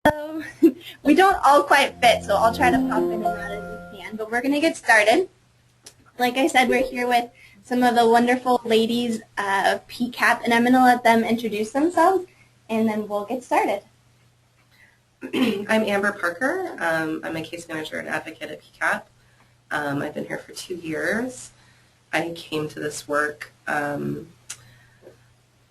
So we don't all quite fit, so I'll try to pop in and out as we can, but we're going to get started. Like I said, we're here with some of the wonderful ladies of PCAP, and I'm going to let them introduce themselves, and then we'll get started. I'm Amber Parker. I'm a case manager and advocate at PCAP. I've been here for 2 years. I came to this work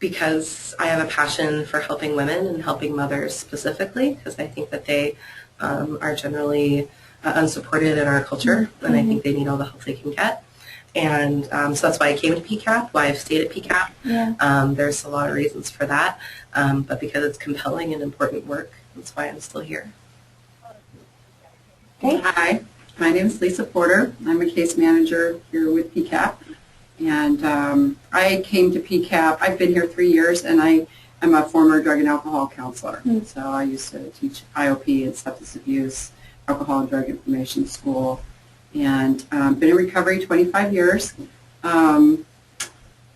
because I have a passion for helping women and helping mothers specifically, because I think that they are generally unsupported in our culture, and I think they need all the help they can get. And so that's why I came to PCAP, why I've stayed at PCAP. Yeah. There's a lot of reasons for that, but because it's compelling and important work, that's why I'm still here. Okay. Hi, my name is Lisa Porter. I'm a case manager here with PCAP. And I came to PCAP, I've been here 3 years, and I am a former drug and alcohol counselor. So I used to teach IOP and substance abuse, alcohol and drug information school, and been in recovery 25 years.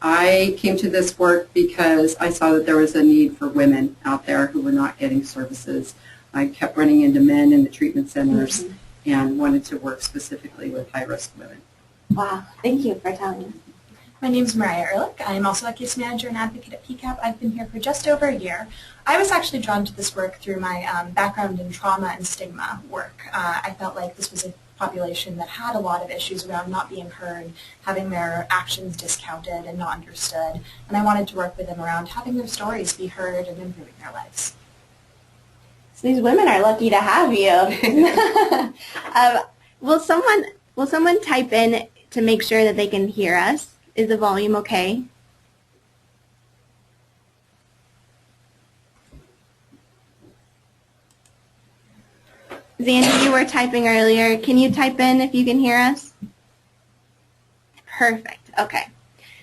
I came to this work because I saw that there was a need for women out there who were not getting services. I kept running into men in the treatment centers and wanted to work specifically with high-risk women. Wow. Thank you for telling us. My name is Mariah Ehrlich. I am also a case manager and advocate at PCAP. I've been here for just over a year. I was actually drawn to this work through my background in trauma and stigma work. I felt like this was a population that had a lot of issues around not being heard, having their actions discounted and not understood, and I wanted to work with them around having their stories be heard and improving their lives. So these women are lucky to have you. Will someone type in to make sure that they can hear us? Is the volume okay? Zandy, you were typing earlier. Can you type in if you can hear us? Perfect. Okay.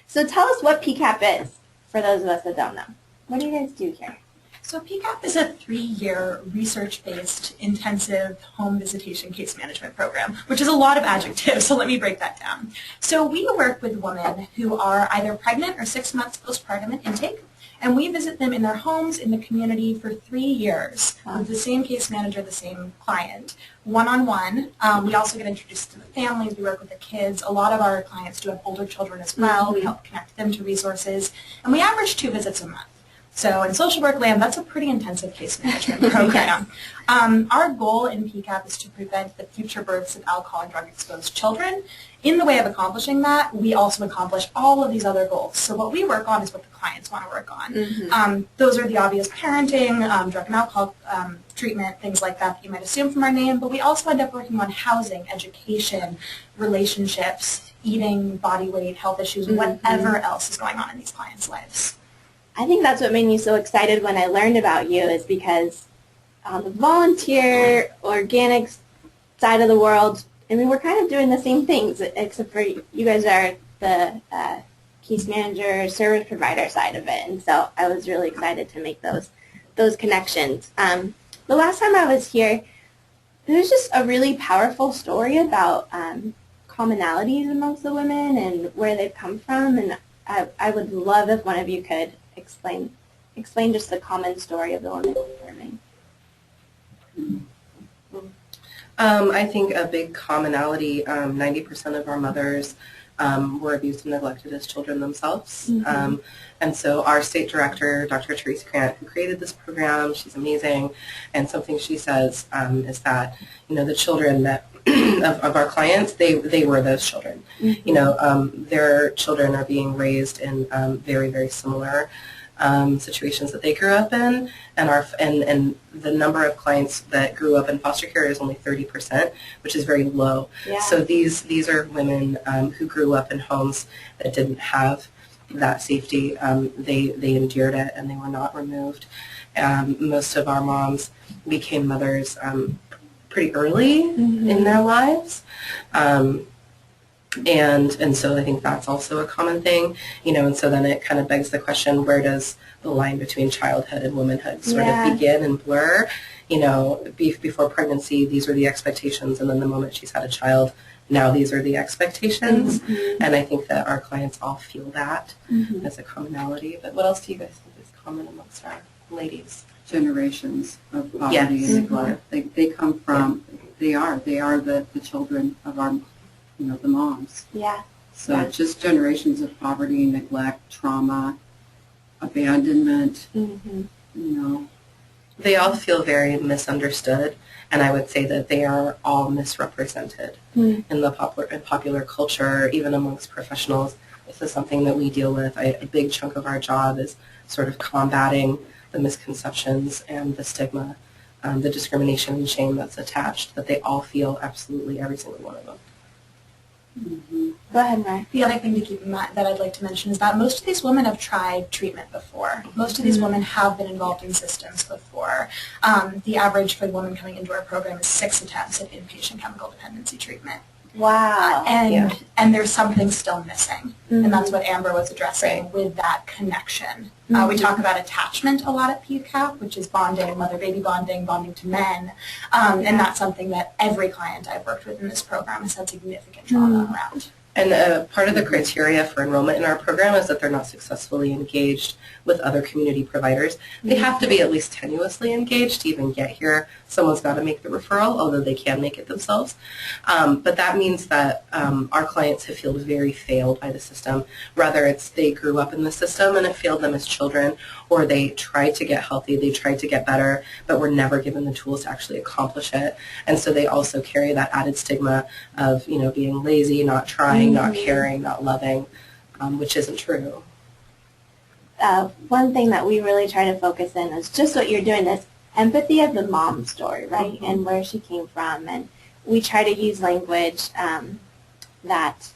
So tell us what PCAP is, for those of us that don't know. What do you guys do here? So PCAP is a 3-year research-based intensive home visitation case management program, which is a lot of adjectives, so let me break that down. So we work with women who are either pregnant or 6 months postpartum intake, and we visit them in their homes in the community for 3 years with the same case manager, the same client, one-on-one. We also get introduced to the families. We work with the kids. A lot of our clients do have older children as well. We help connect them to resources, and we average 2 visits a month. So in social work land, that's a pretty intensive case management program. Our goal in PCAP is to prevent the future births of alcohol and drug-exposed children. In the way of accomplishing that, we also accomplish all of these other goals. So what we work on is what the clients want to work on. Those are the obvious parenting, drug and alcohol treatment, things like that you might assume from our name, but we also end up working on housing, education, relationships, eating, body weight, health issues, whatever else is going on in these clients' lives. I think that's what made me so excited when I learned about you, is because on the volunteer, organic side of the world, I mean, we're kind of doing the same things, except for you guys are the case manager, service provider side of it, and so I was really excited to make those connections. The last time I was here, there was just a really powerful story about commonalities amongst the women and where they've come from, and I would love if one of you could explain just the common story of the women informing. I think a big commonality, 90% of our mothers were abused and neglected as children themselves. And so our state director, Dr. Teresa Grant, who created this program, she's amazing, and something she says is that, you know, the children that of our clients, they were those children. You know, their children are being raised in very, very similar situations that they grew up in, and the number of clients that grew up in foster care is only 30%, which is very low. Yeah. So these are women who grew up in homes that didn't have that safety. They endured it, and they were not removed. Most of our moms became mothers pretty early in their lives. And so I think that's also a common thing, you know, and so then it kind of begs the question, where does the line between childhood and womanhood sort of begin and blur? You know, before pregnancy, these were the expectations, and then the moment she's had a child, now these are the expectations. And I think that our clients all feel that as a commonality. But what else do you guys think is common amongst our ladies? generations of poverty Yes. and neglect. They come from, they are the children of our, the moms. Yeah. So Yeah. just generations of poverty, neglect, trauma, abandonment, They all feel very misunderstood, and I would say that they are all misrepresented in the popular culture, even amongst professionals. This is something that we deal with. A big chunk of our job is sort of combating the misconceptions and the stigma, the discrimination and shame that's attached, that they all feel, absolutely every single one of them. Go ahead, Mar. The other thing to keep in mind that I'd like to mention is that most of these women have tried treatment before. Most of these women have been involved in systems before. The average for the woman coming into our program is 6 attempts at inpatient chemical dependency treatment. Wow. And there's something still missing. And that's what Amber was addressing with that connection. We talk about attachment a lot at PCAP, which is bonding, mother-baby bonding, bonding to men. And that's something that every client I've worked with in this program has had significant trauma around. And part of the criteria for enrollment in our program is that they're not successfully engaged with other community providers. They have to be at least tenuously engaged to even get here. Someone's got to make the referral, although they can make it themselves. But that means that our clients have felt very failed by the system. Whether it's they grew up in the system and it failed them as children, or they tried to get healthy, they tried to get better, but were never given the tools to actually accomplish it. And so they also carry that added stigma of, being lazy, not trying, not caring, not loving, which isn't true. One thing that we really try to focus in is just what you're doing, this empathy of the mom story, right, and where she came from. And we try to use language that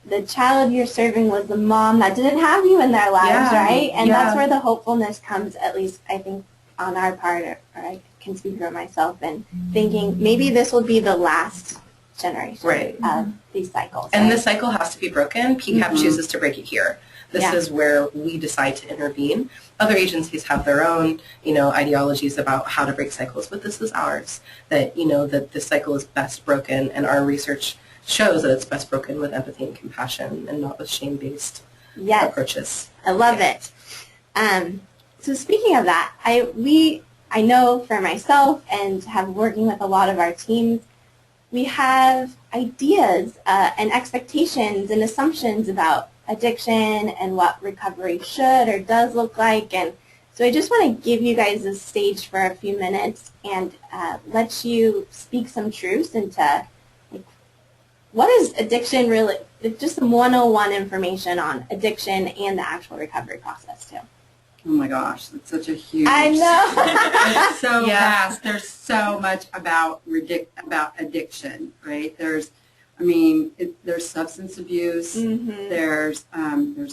the child you're serving was the mom that didn't have you in their lives, right? And that's where the hopefulness comes, at least I think on our part, or I can speak for myself, and thinking maybe this will be the last generation of these cycles. And this cycle has to be broken. PCAP chooses to break it here. This is where we decide to intervene. Other agencies have their own, ideologies about how to break cycles, but this is ours. That, that this cycle is best broken, and our research shows that it's best broken with empathy and compassion and not with shame-based approaches. I love it. So speaking of that, I know for myself and have working with a lot of our teams, we have ideas and expectations and assumptions about addiction and what recovery should or does look like. And so I just want to give you guys a stage for a few minutes and let you speak some truths into what is addiction really, just some 101 information on addiction and the actual recovery process too. Oh my gosh, that's such a huge. I know. It's so vast. There's so much about addiction, right? There's substance abuse. There's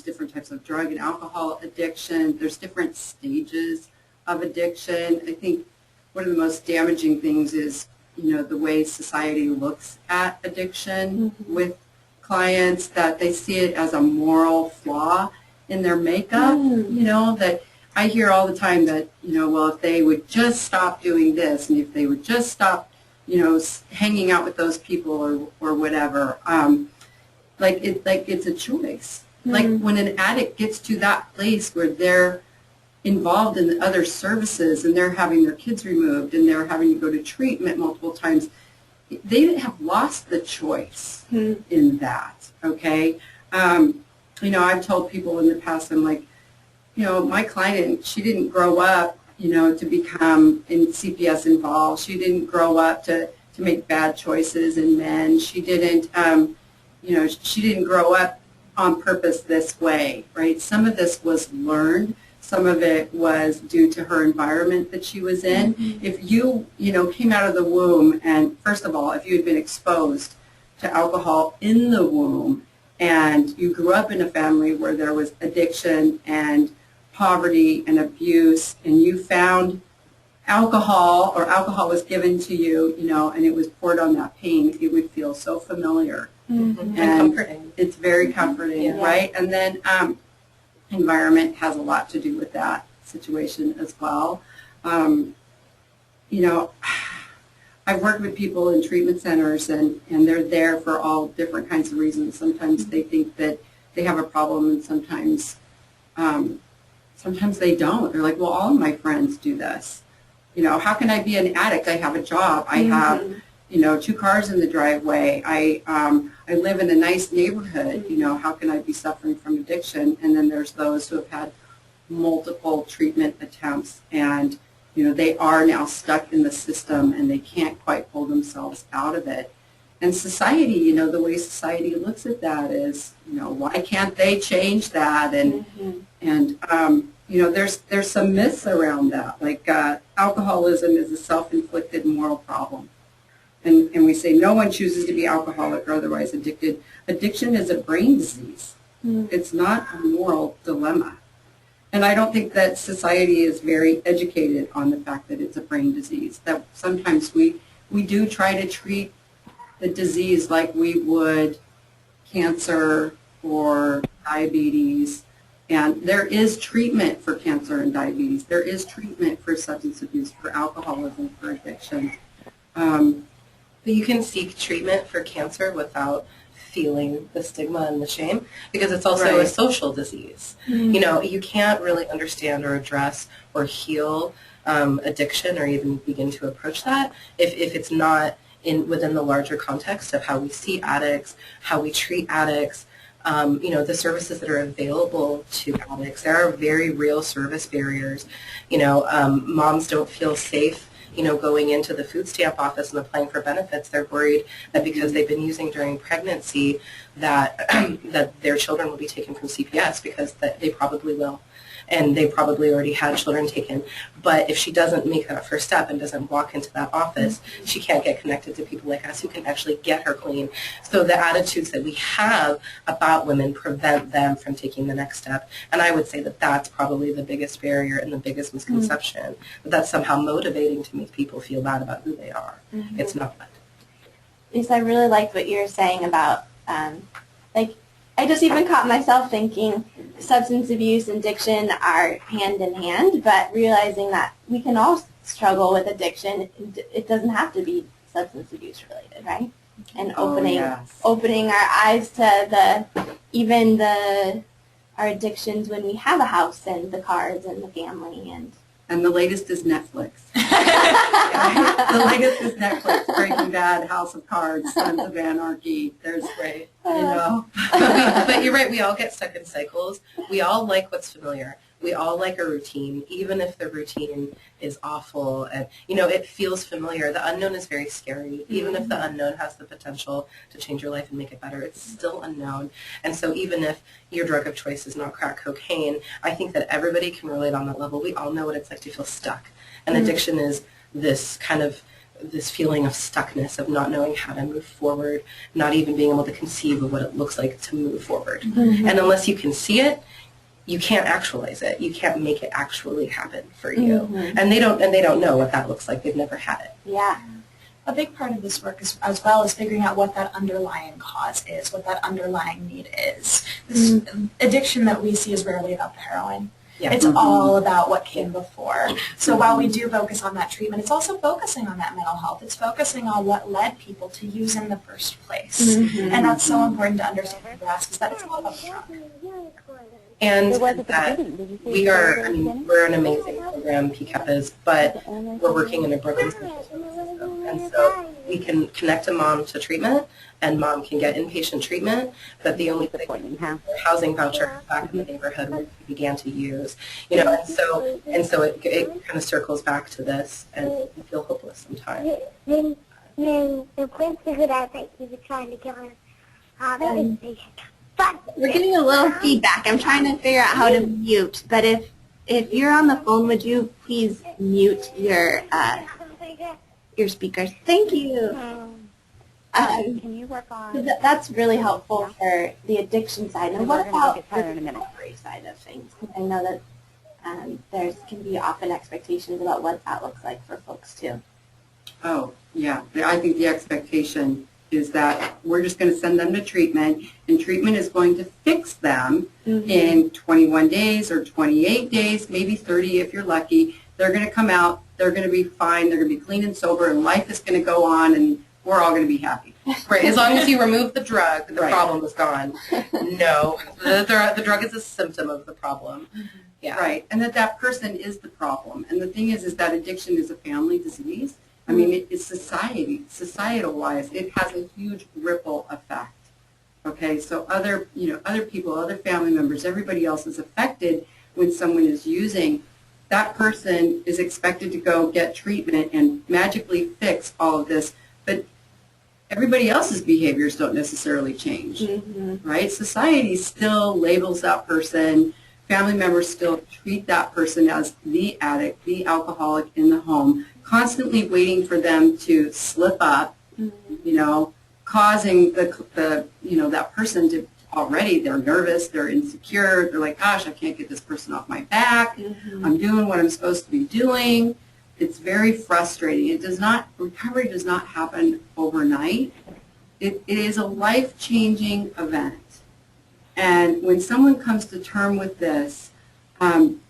different types of drug and alcohol addiction. There's different stages of addiction. I think one of the most damaging things is, the way society looks at addiction with clients, that they see it as a moral flaw in their makeup, that I hear all the time that, well, if they would just stop doing this, and if they would just stop, hanging out with those people or whatever, it's a choice. Like when an addict gets to that place where they're involved in the other services and they're having their kids removed and they're having to go to treatment multiple times, they have lost the choice in that, okay? I've told people in the past, I'm like, my client, she didn't grow up, to become in CPS involved. She didn't grow up to make bad choices in men. She didn't, she didn't grow up on purpose this way, right? Some of this was learned. Some of it was due to her environment that she was in. If you, came out of the womb and, first of all, if you had been exposed to alcohol in the womb and you grew up in a family where there was addiction and poverty and abuse, and you found alcohol, or alcohol was given to you, and it was poured on that pain, it would feel so familiar. And comforting. It's very comforting, right? And then environment has a lot to do with that situation as well. I've worked with people in treatment centers, and they're there for all different kinds of reasons. Sometimes they think that they have a problem, and sometimes sometimes they don't. They're like, well, all of my friends do this. You know, how can I be an addict? I have a job. I have, you know, 2 cars in the driveway. I live in a nice neighborhood. You know, how can I be suffering from addiction? And then there's those who have had multiple treatment attempts, and, you know, they are now stuck in the system and they can't quite pull themselves out of it. And society, you know, the way society looks at that is, you know, why can't they change that? And you know, there's some myths around that, like alcoholism is a self-inflicted moral problem. And we say no one chooses to be alcoholic or otherwise addicted. Addiction is a brain disease. It's not a moral dilemma. And I don't think that society is very educated on the fact that it's a brain disease, that sometimes we do try to treat the disease like we would cancer or diabetes. And there is treatment for cancer and diabetes. There is treatment for substance abuse, for alcoholism, for addiction. But you can seek treatment for cancer without feeling the stigma and the shame, because it's also a social disease. You know, you can't really understand or address or heal addiction or even begin to approach that if it's not within the larger context of how we see addicts, how we treat addicts, you know, the services that are available to addicts. There are very real service barriers. You know, moms don't feel safe, you know, going into the food stamp office and applying for benefits. They're worried that because they've been using during pregnancy that that their children will be taken from CPS, because they probably will. And they probably already had children taken. But if she doesn't make that first step and doesn't walk into that office, she can't get connected to people like us who can actually get her clean. So the attitudes that we have about women prevent them from taking the next step. And I would say that that's probably the biggest barrier and the biggest misconception, that that's somehow motivating to make people feel bad about who they are. It's not. Lisa, I really liked what you were saying about, like, I just even caught myself thinking substance abuse and addiction are hand in hand, but realizing that we can all struggle with addiction. It doesn't have to be substance abuse related, right? And opening our eyes to our addictions when we have a house and the cars and the family and the latest is Netflix. The latest is Netflix, Breaking Bad, House of Cards, Sons of Anarchy. There's great, you know. But you're right, we all get stuck in cycles. We all like what's familiar. We all like a routine, even if the routine is awful and, you know, it feels familiar. The unknown is very scary. Even if the unknown has the potential to change your life and make it better, it's still unknown. And so even if your drug of choice is not crack cocaine, I think that everybody can relate on that level. We all know what it's like to feel stuck. And addiction is this kind of this feeling of stuckness, of not knowing how to move forward, not even being able to conceive of what it looks like to move forward. And unless you can see it, you can't actualize it. You can't make it actually happen for you. And they don't know what that looks like. They've never had it. Yeah. A big part of this work is, as well, is figuring out what that underlying cause is, what that underlying need is. This addiction that we see is rarely about the heroin. It's all about what came before. So while we do focus on that treatment, it's also focusing on that mental health. It's focusing on what led people to use in the first place. And that's so important to understand and grasp, is that it's not about the drug. And that we are, I mean, we're an amazing program, PCAP is, but we're working in a broken social system. And so we can connect a mom to treatment, and mom can get inpatient treatment, but the only thing housing voucher back in the neighborhood where we began to use, you know, and so it kind of circles back to this, and we feel hopeless sometimes. Then the police figured out that he was trying to kill her patient. We're getting a little feedback. I'm trying to figure out how to mute, but if you're on the phone, would you please mute your speakers? Thank you. Can you work on? That's really helpful for the addiction side. And what about the recovery side of things? Because I know that there can be often expectations about what that looks like for folks too. Oh, yeah. I think the expectation is that we're just going to send them to treatment, and treatment is going to fix them in 21 days or 28 days, maybe 30 if you're lucky. They're going to come out, they're going to be fine, they're going to be clean and sober, and life is going to go on, and we're all going to be happy. Right, as long as you remove the drug, the problem is gone. No, the drug is a symptom of the problem. Yeah. Right, and that person is the problem. And the thing is that addiction is a family disease. I mean, it's societal-wise, it has a huge ripple effect. Okay, so other people, other family members, everybody else is affected when someone is using. That person is expected to go get treatment and magically fix all of this, but everybody else's behaviors don't necessarily change, right? Society still labels that person. Family members still treat that person as the addict, the alcoholic in the home, constantly waiting for them to slip up, causing that person to already, they're nervous, they're insecure, they're like, gosh, I can't get this person off my back. I'm doing what I'm supposed to be doing. It's very frustrating. Recovery does not happen overnight. It is a life-changing event. And when someone comes to term with this,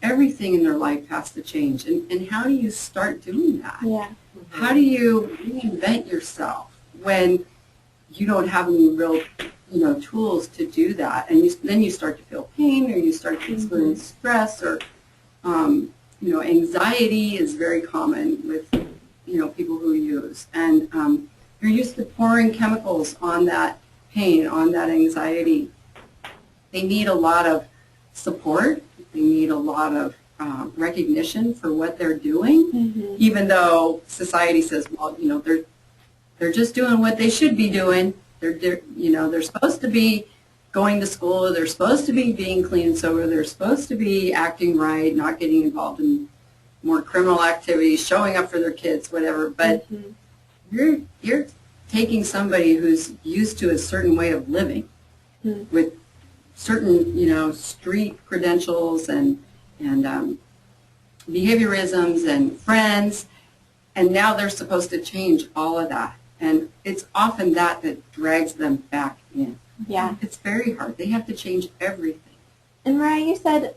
everything in their life has to change. And how do you start doing that? Yeah. How do you reinvent yourself when you don't have any real, tools to do that? And then you start to feel pain, or you start to experience stress, or anxiety is very common with people who use. And you're used to pouring chemicals on that pain, on that anxiety. They need a lot of support. They need a lot of recognition for what they're doing, even though society says, well, they're just doing what they should be doing. They're supposed to be going to school. They're supposed to be being clean and sober. They're supposed to be acting right, not getting involved in more criminal activities, showing up for their kids, whatever. But you're taking somebody who's used to a certain way of living with certain, street credentials and behaviorisms and friends, and now they're supposed to change all of that. And it's often that drags them back in. Yeah. It's very hard. They have to change everything. And Mariah, you said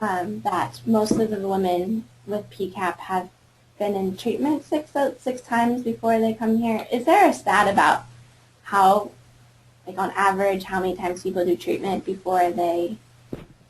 that most of the women with PCAP have been in treatment six times before they come here. Is there a stat about how, like on average, how many times people do treatment before they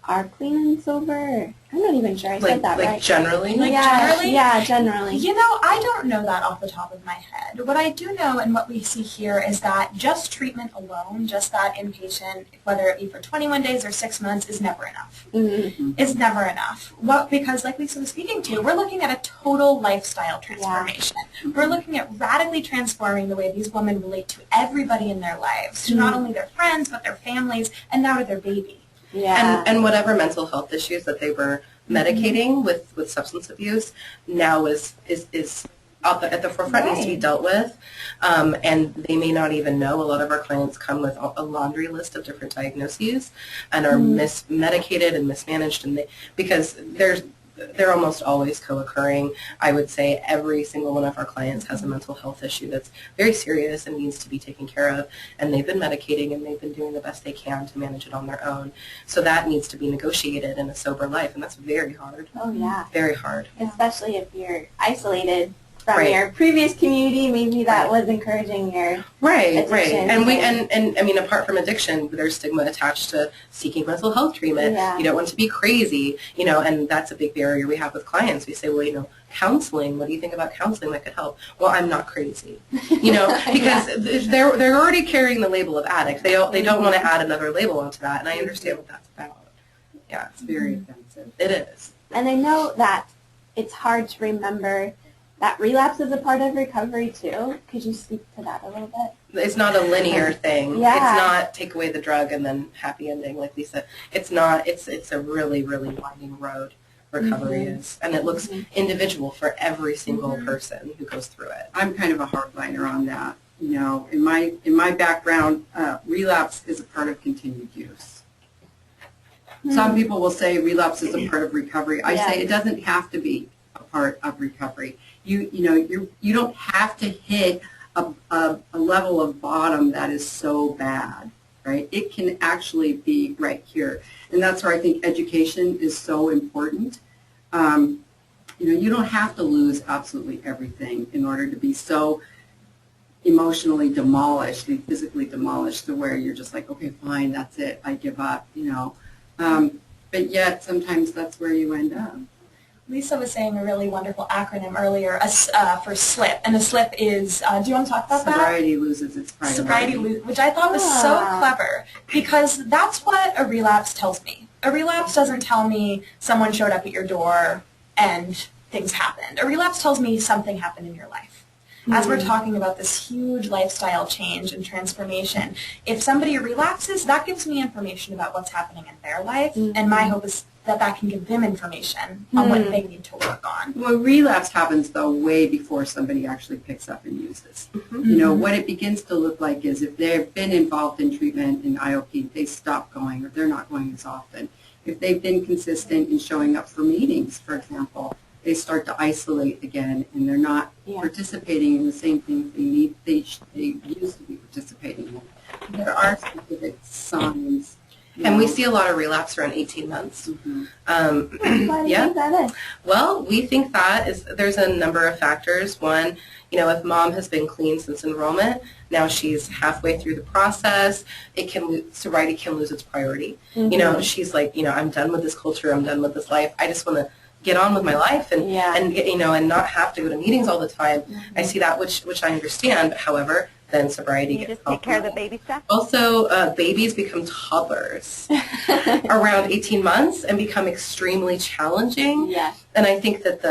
are clean and sober? I'm not even sure I said that right. Generally? Generally? Yeah, generally. I don't know that off the top of my head. What I do know and what we see here is that just treatment alone, just that inpatient, whether it be for 21 days or 6 months, is never enough. It's never enough. Because like Lisa was speaking to, we're looking at a total lifestyle transformation. We're looking at radically transforming the way these women relate to everybody in their lives, to not only their friends, but their families, and now to their baby. Yeah. And whatever mental health issues that they were medicating with substance abuse now is at the forefront, needs to be dealt with. And they may not even know. A lot of our clients come with a laundry list of different diagnoses and are medicated and mismanaged, and because they're almost always co-occurring. I would say every single one of our clients has a mental health issue that's very serious and needs to be taken care of, and they've been medicating and they've been doing the best they can to manage it on their own. So that needs to be negotiated in a sober life, and that's very hard. Oh, yeah. Very hard. Especially if you're isolated from your previous community, maybe that was encouraging your addiction. And I mean, apart from addiction, there's stigma attached to seeking mental health treatment. Yeah. You don't want to be crazy, and that's a big barrier we have with clients. We say, well, counseling, what do you think about counseling that could help? Well, I'm not crazy, because they're already carrying the label of addict. They don't want to add another label onto that, and I understand what that's about. Yeah, It's very offensive. it is. And I know that it's hard to remember that relapse is a part of recovery too. Could you speak to that a little bit? It's not a linear thing. Yeah. It's not take away the drug and then happy ending like Lisa. It's not. It's a really, really winding road, recovery is. And it looks individual for every single person who goes through it. I'm kind of a hardliner on that. In my background, relapse is a part of continued use. Some people will say relapse is a part of recovery. I say it doesn't have to be a part of recovery. You don't have to hit a level of bottom that is so bad, right? It can actually be right here. And that's where I think education is so important. You don't have to lose absolutely everything in order to be so emotionally demolished, physically demolished, to where you're just like, okay, fine, that's it, I give up, but yet sometimes that's where you end up. Lisa was saying a really wonderful acronym earlier for SLIP, and the SLIP is, do you want to talk about that? Sobriety loses its priority. Sobriety, which I thought was so clever, because that's what a relapse tells me. A relapse doesn't tell me someone showed up at your door and things happened. A relapse tells me something happened in your life. As we're talking about this huge lifestyle change and transformation, if somebody relapses, that gives me information about what's happening in their life, and my hope is that that can give them information on what they need to work on. Well, relapse happens, though, way before somebody actually picks up and uses. You know, what it begins to look like is if they've been involved in treatment in IOP, they stop going or they're not going as often. If they've been consistent in showing up for meetings, for example, they start to isolate again and they're not participating in the same things they used to be participating in. There are specific signs. And we see a lot of relapse around 18 months. Why do you think that is? Well, we think that there's a number of factors. One, you know, if mom has been clean since enrollment, now she's halfway through the process, sobriety can lose its priority. You know, she's like, you know, I'm done with this culture, I'm done with this life, I just want to get on with my life and you know, and not have to go to meetings all the time. I see that, which I understand. However, then sobriety gets just take care of the baby stuff? Also, babies become toddlers around 18 months and become extremely challenging. Yes. And I think that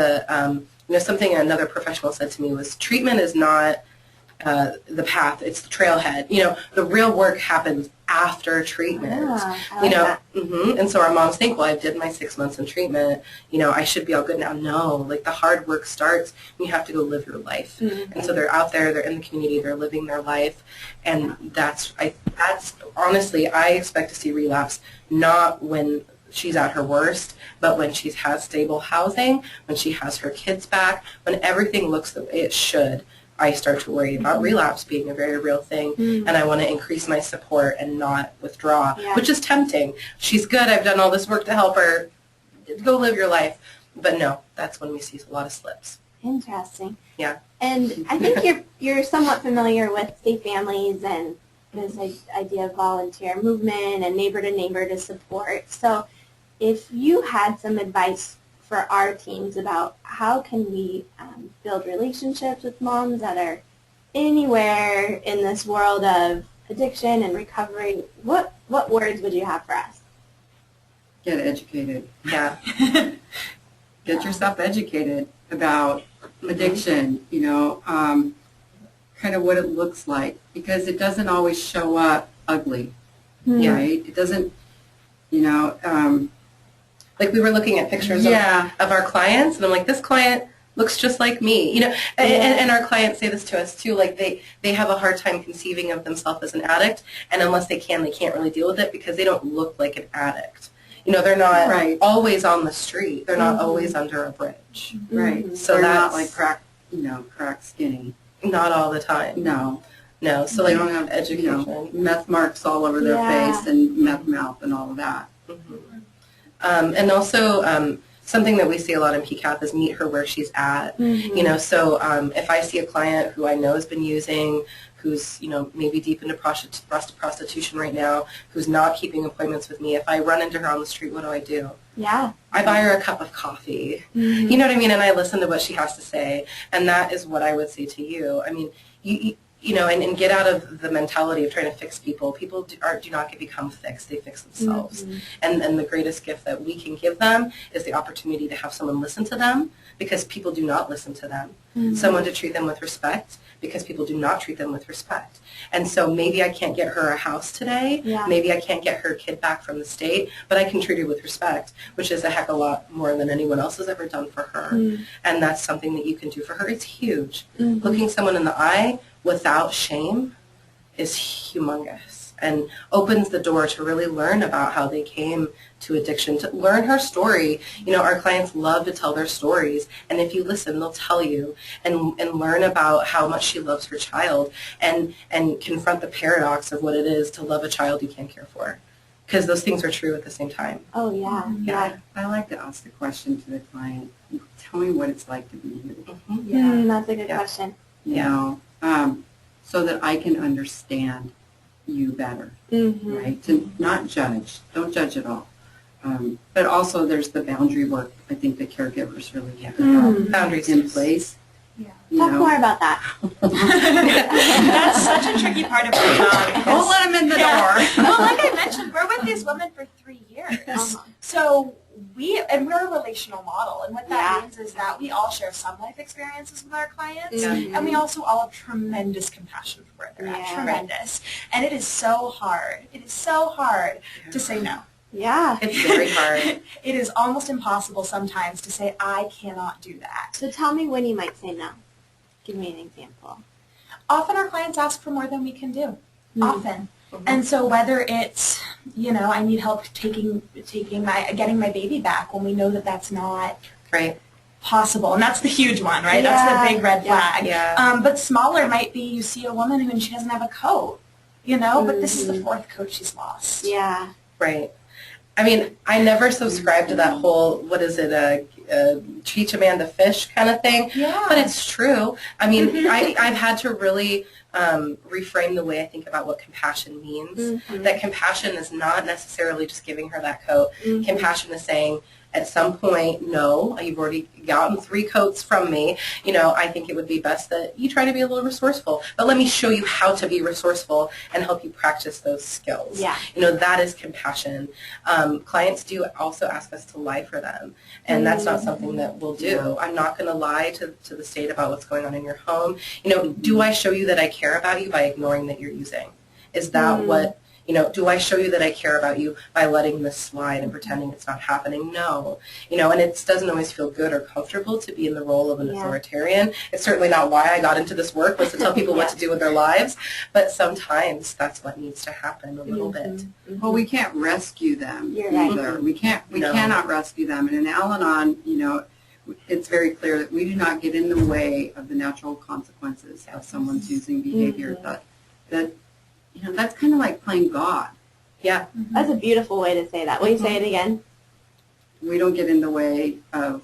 you know, something another professional said to me was treatment is not the path, it's the trailhead. You know, the real work happens after treatment. I you know, that. And so our moms think, well, I did my 6 months in treatment, you know, I should be all good now. No, like the hard work starts when you have to go live your life. And so they're out there, they're in the community, they're living their life, and that's honestly, I expect to see relapse not when she's at her worst, but when she has stable housing, when she has her kids back, when everything looks the way it should. I start to worry about relapse being a very real thing, and I want to increase my support and not withdraw, which is tempting. She's good, I've done all this work to help her, go live your life. But no, that's when we see a lot of slips. Interesting. Yeah. And I think you're somewhat familiar with state families and this idea of volunteer movement and neighbor to neighbor to support. So if you had some advice for our teams about how can we build relationships with moms that are anywhere in this world of addiction and recovery, what words would you have for us? Get educated. Yeah. Get yourself educated about addiction, you know, kind of what it looks like, because it doesn't always show up ugly, right? It doesn't, you know, like we were looking at pictures of our clients, and I'm like, this client looks just like me, you know, and our clients say this to us too, like they have a hard time conceiving of themselves as an addict, and unless they can't really deal with it because they don't look like an addict. You know, they're not always on the street, they're not always under a bridge. Right. So they're that's not like crack skinny. Not all the time. No. No, so they like don't have education. You know, meth marks all over their face and meth mouth and all of that. And also something that we see a lot in PCAP is meet her where she's at. You know, so if I see a client who I know has been using, who's, you know, maybe deep into prostitution right now, who's not keeping appointments with me, if I run into her on the street, what do? Yeah. I buy her a cup of coffee. You know what I mean? And I listen to what she has to say. And that is what I would say to you. I mean, you know, and get out of the mentality of trying to fix people. People do not become fixed. They fix themselves. And the greatest gift that we can give them is the opportunity to have someone listen to them, because people do not listen to them. Someone to treat them with respect, because people do not treat them with respect. And so maybe I can't get her a house today. Maybe I can't get her kid back from the state, but I can treat her with respect, which is a heck of a lot more than anyone else has ever done for her. And that's something that you can do for her. It's huge. Looking someone in the eye without shame is humongous and opens the door to really learn about how they came to addiction, to learn her story. You know, our clients love to tell their stories, and if you listen, they'll tell you and learn about how much she loves her child and confront the paradox of what it is to love a child you can't care for, because those things are true at the same time. Oh, yeah. I like to ask the question to the client, tell me what it's like to be you. That's a good question. You know, so that I can understand you better, right? To not judge, don't judge at all, But also there's the boundary work I think the caregivers really have Boundaries in place. Yeah. You Talk know. more about that. That's such a tricky part of our job. because- Don't let them in the door. Well, like I mentioned, we're with these women for 3 years. Uh-huh. So we're a relational model. And what that Yeah. means is that we all share some life experiences with our clients. Mhm. And we also all have tremendous compassion for where they're at. Yeah. Tremendous. And it is so hard. It is so hard to say no. Yeah. It's very hard. It is almost impossible sometimes to say, I cannot do that. So tell me when you might say no. Give me an example. Often our clients ask for more than we can do. Often. Mhm. And so whether it's, I need help getting my baby back when we know that that's not Right. possible. And that's the huge one, right? That's Yeah. the big red flag. Yeah. But smaller might be you see a woman who and she doesn't have a coat, but this is the 4th coat she's lost. Yeah. Right. I mean, I never subscribe to that whole, what is it, teach a man to fish kind of thing. Yeah. But it's true. I mean, I've had to really reframe the way I think about what compassion means. Mhm. That compassion is not necessarily just giving her that coat. Mhm. Compassion is saying, at some point, no, you've already gotten 3 coats from me. I think it would be best that you try to be a little resourceful. But let me show you how to be resourceful and help you practice those skills. Yeah. That is compassion. Clients do also ask us to lie for them, and that's not something that we'll do. I'm not going to lie to the state about what's going on in your home. Do I show you that I care about you by ignoring that you're using? Is that what, do I show you that I care about you by letting this slide and pretending it's not happening? No. And it doesn't always feel good or comfortable to be in the role of an authoritarian. It's certainly not why I got into this work, was to tell people what to do with their lives. But sometimes that's what needs to happen a little bit. Well, we can't rescue them You're right. either. We No. cannot rescue them. And in Al-Anon, it's very clear that we do not get in the way of the natural consequences of someone's using behavior. That's kind of like playing God. Yeah. That's a beautiful way to say that. Will you say it again? We don't get in the way of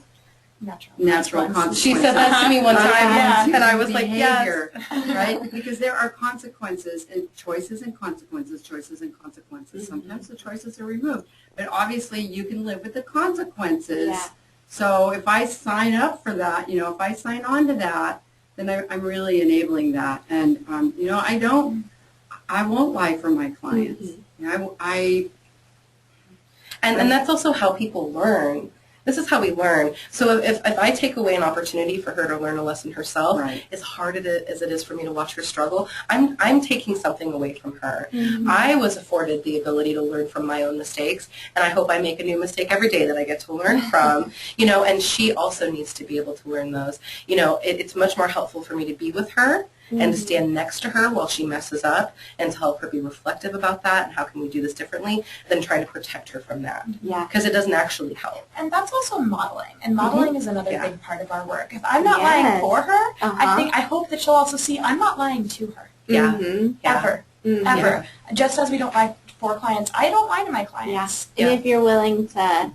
natural consequences. She said that to me one time, Someone's and I using was like, yes. behavior, right? Because there are consequences and choices and consequences, choices and consequences. Sometimes the choices are removed, but obviously you can live with the consequences. Yeah. So if I sign up for that, if I sign on to that, then I'm really enabling that. And I won't lie for my clients. And that's also how people learn. This is how we learn. So if I take away an opportunity for her to learn a lesson herself, Right. as hard as it is for me to watch her struggle, I'm taking something away from her. I was afforded the ability to learn from my own mistakes, and I hope I make a new mistake every day that I get to learn from. And she also needs to be able to learn those. It's much more helpful for me to be with her and to stand next to her while she messes up and to help her be reflective about that and how can we do this differently than trying to protect her from that. Yeah. Because it doesn't actually help. And that's also modeling. And modeling is another Yeah. big part of our work. If I'm not Yes. lying for her, Uh-huh. I hope that she'll also see I'm not lying to her. Yeah. Mhm. Yeah. Ever. Mhm. Ever. Just as we don't lie for clients, I don't lie to my clients. And if you're willing to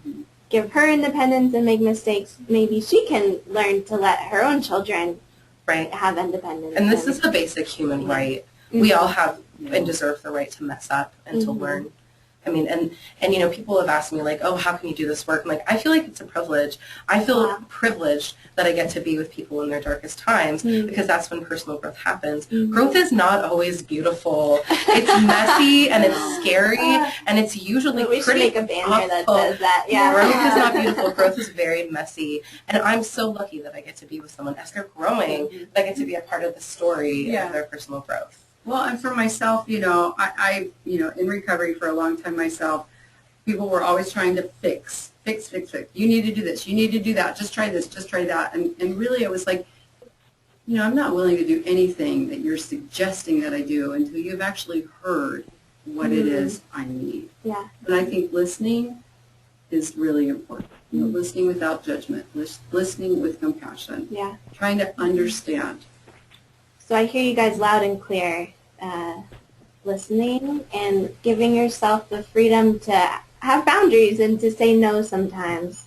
give her independence and make mistakes, maybe she can learn to let her own children Right. have independence. And this is the basic human right. We all have and deserve the right to mess up and to learn. I mean, and people have asked me like, oh, how can you do this work? I'm like, I feel like it's a privilege. I feel privileged that I get to be with people in their darkest times because that's when personal growth happens. Growth is not always beautiful. It's messy and it's scary and it's usually we should pretty make a banner that awful. says that. Yeah. Growth is not beautiful. Growth is very messy. And I'm so lucky that I get to be with someone as they're growing, that I get to be a part of the story of their personal growth. Well, and for myself, I in recovery for a long time myself, people were always trying to fix. You need to do this. You need to do that. Just try this. Just try that. And really it was like, I'm not willing to do anything that you're suggesting that I do until you've actually heard what it is I need. Yeah. And I think listening is really important. Listening without judgment, listening with compassion, Yeah. trying to understand. So I hear you guys loud and clear, listening and giving yourself the freedom to have boundaries and to say no sometimes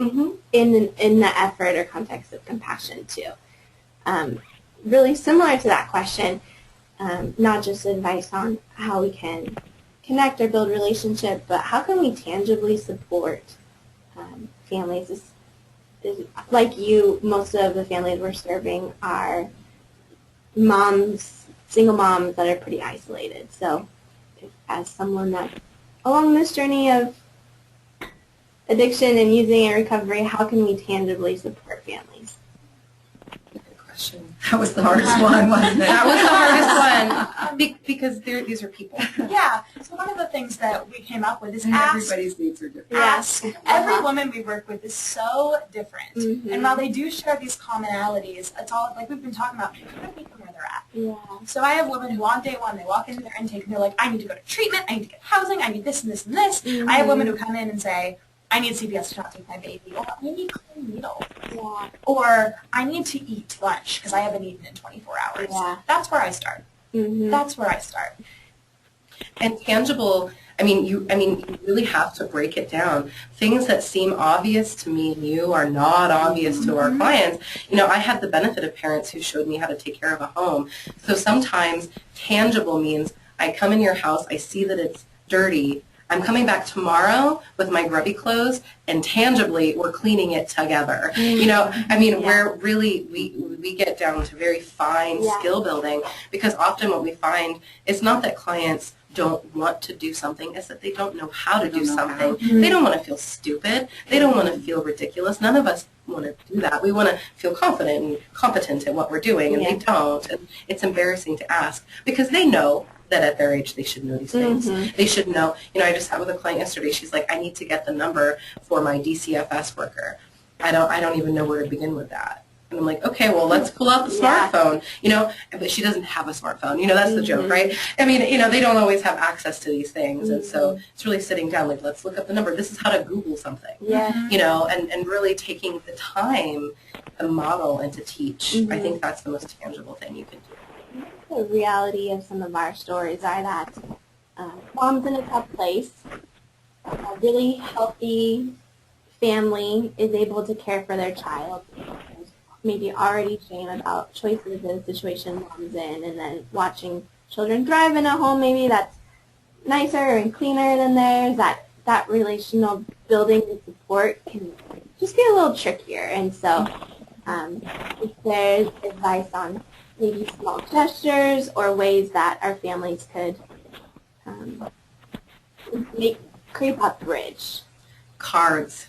in the effort or context of compassion too. Really similar to that question, not just advice on how we can connect or build relationship, but how can we tangibly support families? Like you, most of the families we're serving are moms, single moms that are pretty isolated. So as someone that's along this journey of addiction and using and recovery, how can we tangibly support families? Good question. That was the hardest one, wasn't it? That was the hardest one because these are people. Yeah. So one of the things that we came up with is And ask. everybody's needs are different. Ask. Every woman we work with is so different. And while they do share these commonalities, it's all, like we've been talking about, you kind of meet them where they're at. Yeah. So I have women who on day one, they walk into their intake and they're like, I need to go to treatment, I need to get housing, I need this and this and this. I have women who come in and say, I need CPS to not take my baby, or I need clean needles, or I need to eat lunch because I haven't eaten in 24 hours. Yeah. That's where I start. That's where I start. And tangible, you really have to break it down. Things that seem obvious to me and you are not obvious to our clients. I had the benefit of parents who showed me how to take care of a home. So sometimes tangible means I come in your house, I see that it's dirty, I'm coming back tomorrow with my grubby clothes, and tangibly we're cleaning it together. We're really, we get down to very fine skill building, because often what we find is not that clients don't want to do something, it's that they don't know how to do something. They don't want to feel stupid. They don't want to feel ridiculous. None of us want to do that. We want to feel confident and competent at what we're doing, and they don't. And it's embarrassing to ask, because they know that at their age they should know these things. They should know. I just had with a client yesterday. She's like, I need to get the number for my DCFS worker. I don't even know where to begin with that. And I'm like, okay, well, let's pull out the smartphone. But she doesn't have a smartphone. That's the joke, right? They don't always have access to these things, and so it's really sitting down, like, let's look up the number. This is how to Google something. And really taking the time to model and to teach. I think that's the most tangible thing you can do. The reality of some of our stories are that mom's in a tough place. A really healthy family is able to care for their child. There's maybe already shame about choices in the situation mom's in, and then watching children thrive in a home maybe that's nicer and cleaner than theirs. That relational building and support can just be a little trickier. And so if there's advice on maybe small gestures or ways that our families could create that bridge. Cards.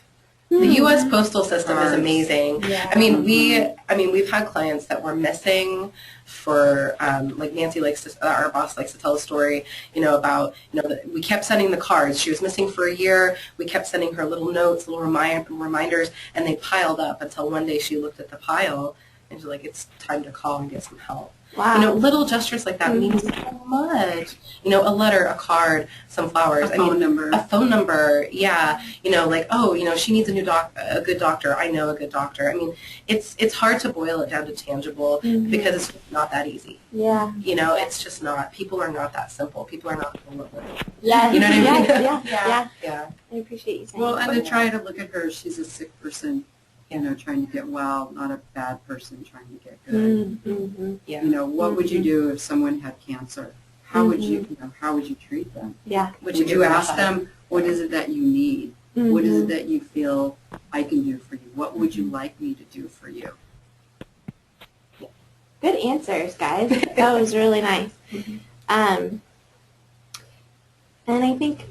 The U.S. postal system is amazing. Yeah. We've had clients that were missing for, like Nancy our boss likes to tell a story, about, that we kept sending the cards. She was missing for a year. We kept sending her little notes, little reminders, and they piled up until one day she looked at the pile and she's like, it's time to call and get some help. Wow. Little gestures like that mean so much. A letter, a card, some flowers. A phone number, yeah. She needs a good doctor. I know a good doctor. It's hard to boil it down to tangible because it's not that easy. Yeah. It's just not. People are not that simple. People are not going to look like it. Yeah. You know what I mean? Yeah. I appreciate you saying Well, that. and to try to look at her, she's a sick person, trying to get well, not a bad person trying to get good. Yeah. What would you do if someone had cancer? How would you, how would you treat them? Yeah. Would you ask them, what is it that you need? What is it that you feel I can do for you? What would you like me to do for you? Good answers, guys. That was really nice. And I think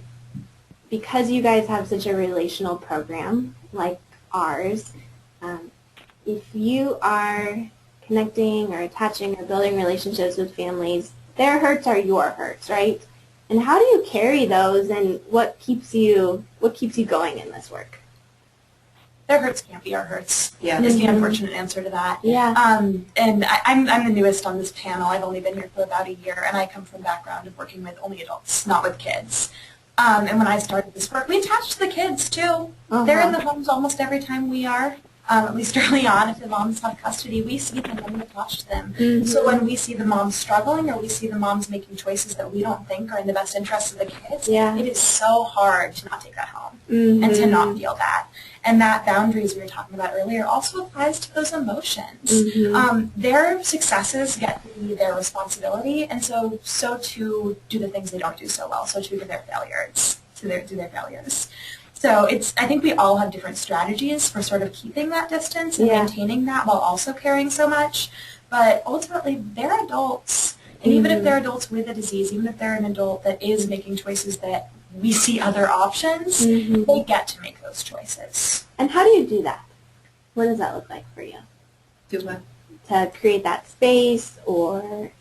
because you guys have such a relational program like ours, if you are connecting or attaching or building relationships with families, their hurts are your hurts, right? And how do you carry those, and what keeps you going in this work? Their hurts can't be our hurts. Yeah. Is the unfortunate answer to that. Yeah. And I'm the newest on this panel. I've only been here for about a year, and I come from a background of working with only adults, not with kids. And when I started this work, we attached to the kids too. They're in the homes almost every time we are. At least early on, if the moms have custody, we see them and we attach them. So when we see the moms struggling, or we see the moms making choices that we don't think are in the best interest of the kids, it is so hard to not take that home and to not feel that. And that boundaries we were talking about earlier also applies to those emotions. Their successes get to be their responsibility, and so too do the things they don't do so well. So too do their failures. So I think we all have different strategies for sort of keeping that distance and maintaining that while also caring so much. But ultimately, they're adults. And even if they're adults with a disease, even if they're an adult that is making choices that we see other options, they get to make those choices. And how do you do that? What does that look like for you? Do what? To create that space, or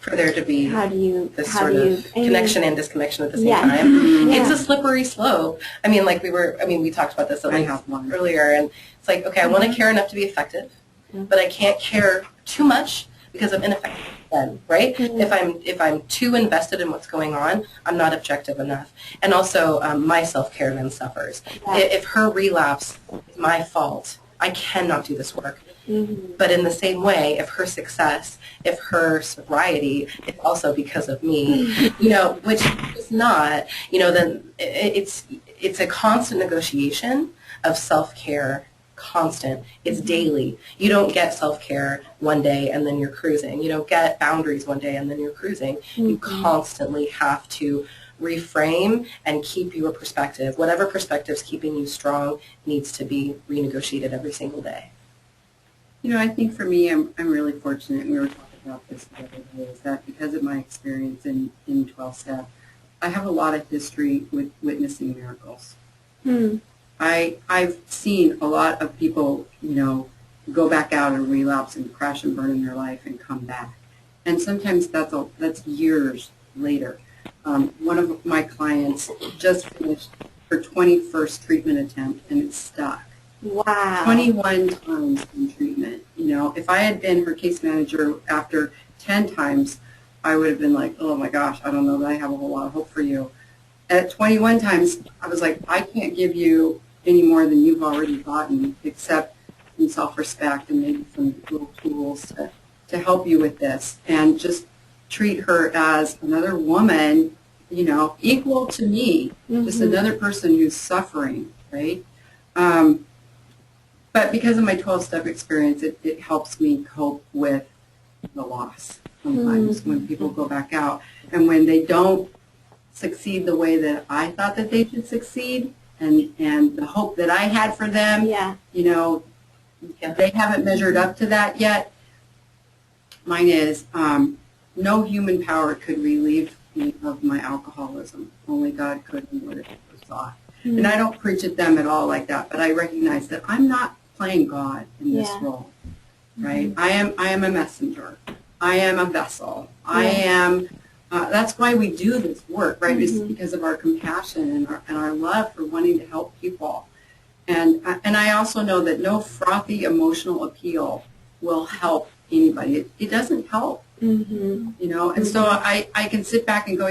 for there to be this sort of connection and disconnection at the same time. It's a slippery slope. I mean, we talked about this earlier, and it's like, okay, I want to care enough to be effective, but I can't care too much because I'm ineffective then, right? If I'm too invested in what's going on, I'm not objective enough. And also, my self-care then suffers. If her relapse is my fault, I cannot do this work. But in the same way, if her success, if her sobriety is also because of me, which is not, then it's a constant negotiation of self-care, constant. It's daily. You don't get self-care one day and then you're cruising. You don't get boundaries one day and then you're cruising. You constantly have to reframe and keep your perspective. Whatever perspective's keeping you strong needs to be renegotiated every single day. I think for me, I'm really fortunate, and we were talking about this the other day, is that because of my experience in 12-step, I have a lot of history with witnessing miracles. I've seen a lot of people, go back out and relapse and crash and burn in their life and come back. And sometimes that's years later. One of my clients just finished her 21st treatment attempt, and it's stuck. Wow. 21 times in treatment. If I had been her case manager after 10 times, I would have been like, oh my gosh, I don't know that I have a whole lot of hope for you. At 21 times, I was like, I can't give you any more than you've already gotten, except some self-respect and maybe some little tools to help you with this. And just treat her as another woman, equal to me, just another person who's suffering, right? But because of my 12-step experience, it helps me cope with the loss sometimes when people go back out. And when they don't succeed the way that I thought that they should succeed, and the hope that I had for them, they haven't measured up to that yet. Mine is, no human power could relieve me of my alcoholism. Only God could, and would have ever thought. And I don't preach at them at all like that, but I recognize that I'm not playing God in this role, right? I am a messenger. I am a vessel. I am. That's why we do this work, right? It's because of our compassion and our love for wanting to help people. And I also know that no frothy emotional appeal will help anybody. It doesn't help, And so I can sit back and go,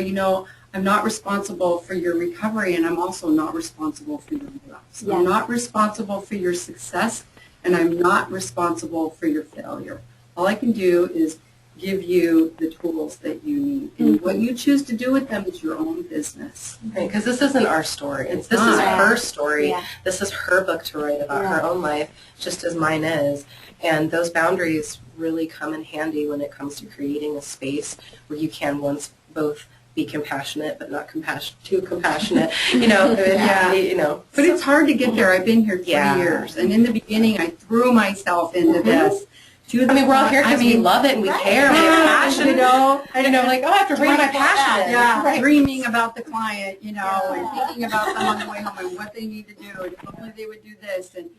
I'm not responsible for your recovery, and I'm also not responsible for your relapse. I'm not responsible for your success, and I'm not responsible for your failure. All I can do is give you the tools that you need. And what you choose to do with them is your own business. Right, because this isn't our story. This is her story. This is her book to write about her own life, just as mine is. And those boundaries really come in handy when it comes to creating a space where you can both be compassionate, but not too compassionate. But it's hard to get there. I've been here 3 years, and in the beginning, I threw myself into this. We're all here because we love it and we care and we have passion. I have to bring my passion in. Yeah, dreaming about the client, and thinking about them on the way home and what they need to do, and if only they would do this. And,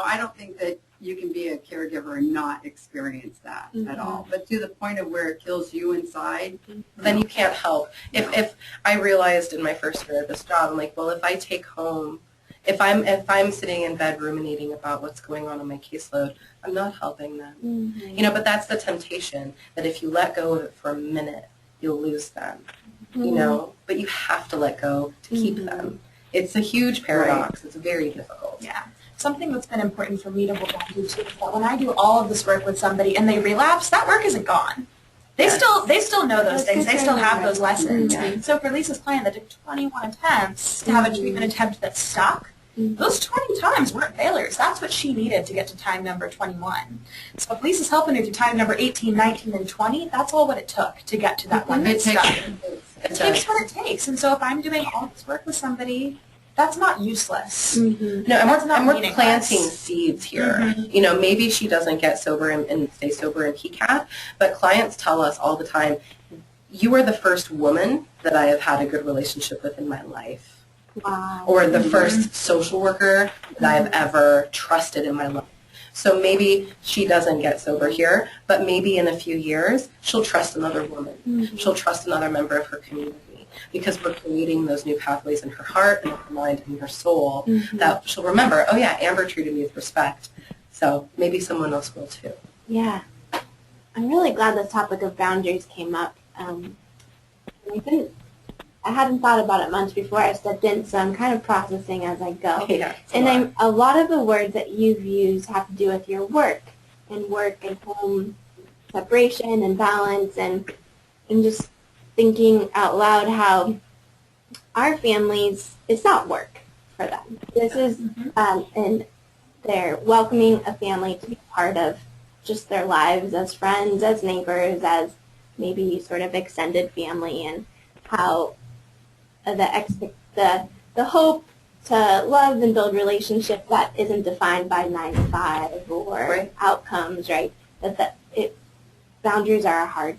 I don't think that you can be a caregiver and not experience that at all. But to the point of where it kills you inside, then you can't help. If I realized in my first year of this job, I'm like, well, if I take home, if I'm sitting in bed ruminating about what's going on my caseload, I'm not helping them. But that's the temptation, that if you let go of it for a minute, you'll lose them. But you have to let go to keep them. It's a huge paradox. It's very difficult. Yeah. Something that's been important for me to hold on to too is that when I do all of this work with somebody and they relapse, that work isn't gone. They still know those things. They still have those lessons. Mhm. So for Lisa's client that took 21 attempts to have a treatment attempt that stuck, those 20 times weren't failures. That's what she needed to get to time number 21. So if Lisa's helping her through time number 18, 19, and 20, that's all what it took to get to that one that stuck. It takes what it takes. And so if I'm doing all this work with somebody, that's not useless. Mm-hmm. No, and we're meaningless. planting seeds here. You know, maybe she doesn't get sober and stay sober in PCAP, but clients tell us all the time, you are the first woman that I have had a good relationship with in my life. Wow. Or the first social worker that I've ever trusted in my life. So maybe she doesn't get sober here, but maybe in a few years, she'll trust another woman. She'll trust another member of her community because we're creating those new pathways in her heart and her mind and her soul that she'll remember, oh yeah, Amber treated me with respect. So maybe someone else will too. Yeah. I'm really glad the topic of boundaries came up. I hadn't thought about it much before I stepped in, so I'm kind of processing as I go. Yeah, and a lot of the words that you've used have to do with your work and home separation and balance, and just thinking out loud how our families, it's not work for them. This is, and they're welcoming a family to be part of just their lives as friends, as neighbors, as maybe sort of extended family, and how the hope to love and build relationship that isn't defined by 9 to 5 or outcomes, right? Boundaries are a hard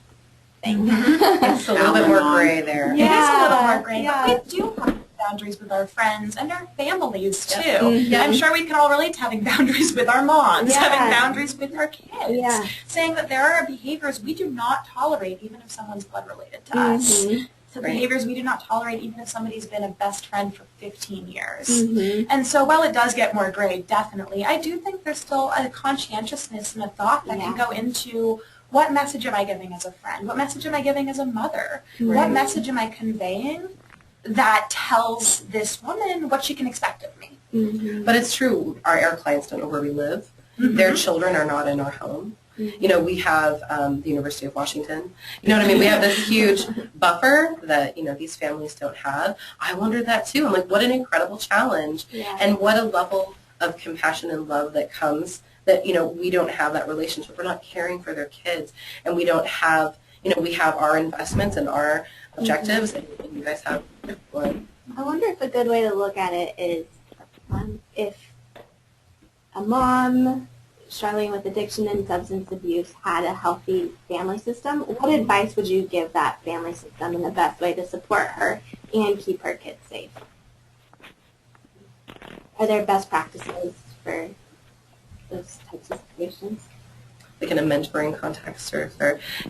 thing. It's a little bit more gray there. It is a little more gray, yeah. but we do have boundaries with our friends and our families too. Mhm. I'm sure we can all relate to having boundaries with our moms, Yeah. having boundaries with our kids, Yeah. saying that there are behaviors we do not tolerate even if someone's blood related to us. So behaviors we do not tolerate even if somebody's been a best friend for 15 years. And so while it does get more gray, definitely, I do think there's still a conscientiousness and a thought that can go into what message am I giving as a friend? What message am I giving as a mother? What message am I conveying that tells this woman what she can expect of me? But it's true, our clients don't know where we live. Their children are not in our home. You know, we have the University of Washington. You know what I mean? We have this huge buffer that, you know, these families don't have. I wondered that too. I'm like, what an incredible challenge. And what a level of compassion and love that comes that, you know, we don't have that relationship. We're not caring for their kids. And we don't have, you know, we have our investments and our objectives, and you guys have one. I wonder if a good way to look at it is if a mom struggling with addiction and substance abuse had a healthy family system, what advice would you give that family system in the best way to support her and keep her kids safe? Are there best practices for those types of situations? Like in a mentoring context or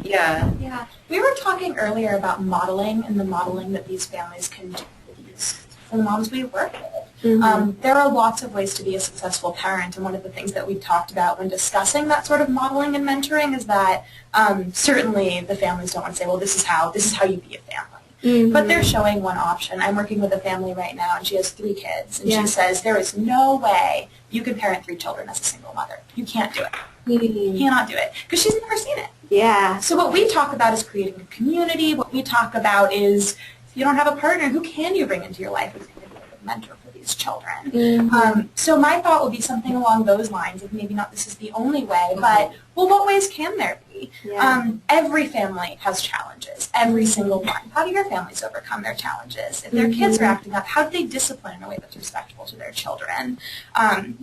yeah. Yeah. We were talking earlier about modeling and the modeling that these families can do for the moms we work with. There are lots of ways to be a successful parent, and one of the things that we talked about when discussing that sort of modeling and mentoring is that certainly the families don't want to say, well, this is how you be a family. But they're showing one option. I'm working with a family right now, and she has 3 kids, and she says there is no way you can parent 3 children as a single mother. You can't do it. You cannot do it because she's never seen it. Yeah. So what we talk about is creating a community. What we talk about is if you don't have a partner, who can you bring into your life who's going to be a good mentor for these children? So my thought would be something along those lines, of maybe not this is the only way, but, well, what ways can there be? Every family has challenges, every single one. How do your families overcome their challenges? If their kids are acting up, how do they discipline in a way that's respectful to their children?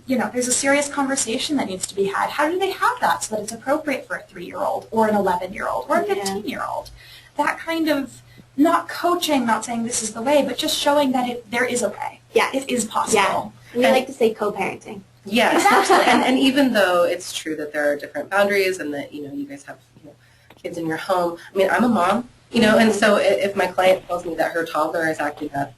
You know, there's a serious conversation that needs to be had. How do they have that so that it's appropriate for a 3-year-old or an 11-year-old or a 15-year-old? That kind of, not coaching, not saying this is the way, but just showing that there is a way. Yes. It is possible. We like to say co-parenting. Yes, Exactly. and even though it's true that there are different boundaries and that, you know, you guys have, you know, kids in your home. I mean, I'm a mom, you know, and so if my client tells me that her toddler is acting up,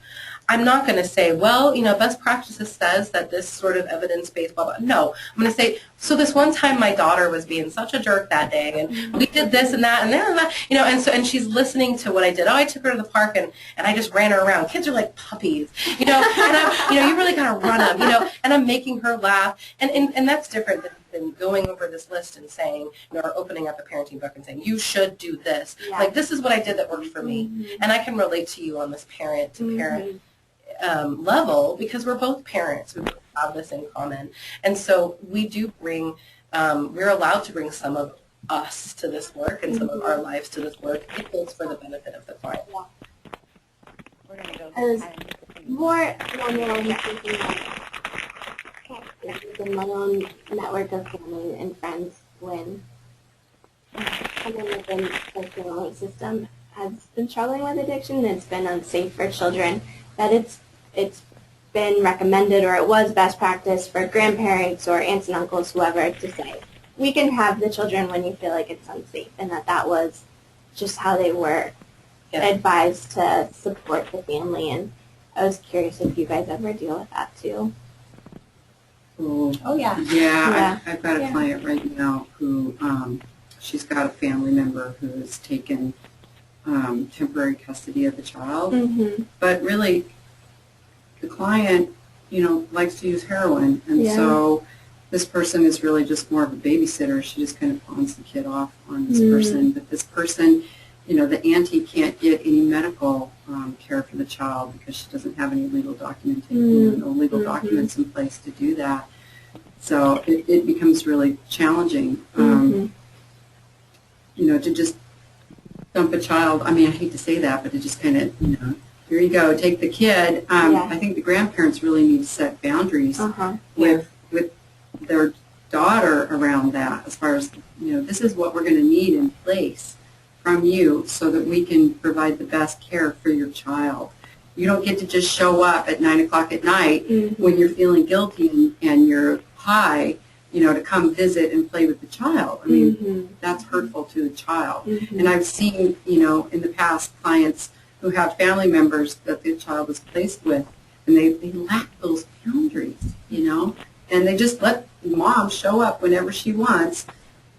I'm not going to say, well, you know, best practices says that this sort of evidence-based, blah, blah. No, I'm going to say, so this one time my daughter was being such a jerk that day, and we did this and that, and that, you know, and she's listening to what I did. Oh, I took her to the park, and I just ran her around. Kids are like puppies, you know, and you really got to run them, you know, and I'm making her laugh, and that's different than been going over this list and saying, or opening up a parenting book and saying, you should do this. Yeah. Like, this is what I did that worked for me. And I can relate to you on this parent-to-parent level because we're both parents. We both have this in common. And so we do bring, we're allowed to bring some of us to this work and some of our lives to this work if it's for the benefit of the client. Yeah. As more normally thinking in my own network of family and friends when someone within the family system has been struggling with addiction and it's been unsafe for children, that it's been recommended or it was best practice for grandparents or aunts and uncles, whoever, to say, we can have the children when you feel like it's unsafe, and that was just how they were advised to support the family. And I was curious if you guys ever deal with that too. Oh, yeah. Yeah, I've got a client right now who, she's got a family member who has taken temporary custody of the child. But really, the client, likes to use heroin. And so this person is really just more of a babysitter. She just kind of pawns the kid off on this person. But this person, the auntie can't get any medical care for the child because she doesn't have any legal documentation, no legal documents in place to do that. So it becomes really challenging, to just dump a child. I mean, I hate to say that, but to just kind of, here you go, take the kid. I think the grandparents really need to set boundaries with their daughter around that, as far as, this is what we're going to need in place from you so that we can provide the best care for your child. You don't get to just show up at 9 o'clock at night when you're feeling guilty and you're high, to come visit and play with the child. I mean, that's hurtful to the child. And I've seen, in the past, clients who have family members that the child is placed with, and they lack those boundaries, and they just let mom show up whenever she wants,